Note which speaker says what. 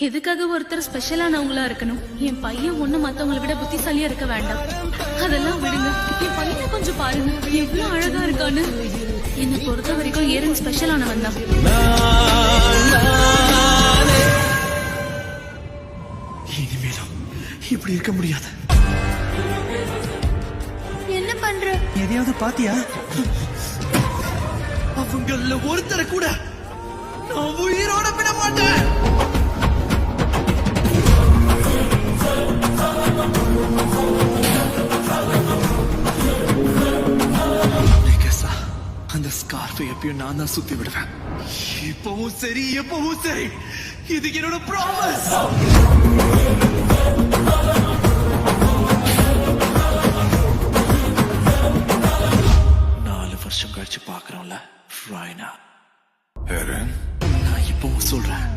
Speaker 1: எதுக்காக ஒருத்தர் ஸ்பெஷலானவங்களா இருக்கணும்? என் பையன் ஒண்ணு மத்தவங்களை விட புத்திசாலியா இருக்க வேண்டாம். அதெல்லாம் விடுங்க. என் பையனை கொஞ்சம் பாருங்க, எவ்வளவு அழகா இருக்கான்னு. என்னை பொறுத்த வரைக்கும் ஏரன் ஸ்பெஷலானவன் தான்.
Speaker 2: இனிமேலும் இப்படி இருக்க முடியாது.
Speaker 1: என்ன பண்ற?
Speaker 2: எதையாவது பாத்தியா? அவங்கள ஒருத்தரை கூட நான் உயிரோட விட மாட்டேன். அந்த ஸ்கார்ஃபை எப்பயும் நான் தான் சுத்தி விடுவேன். இப்பவும் சரி, எப்பவும் சரி, இது என்னோட ப்ராமிஸ். 4 வருஷம் கழிச்சு பாக்குறோம்ல ராய்னா.
Speaker 3: ஏரன்,
Speaker 2: நான் இப்பவும் சொல்றேன்,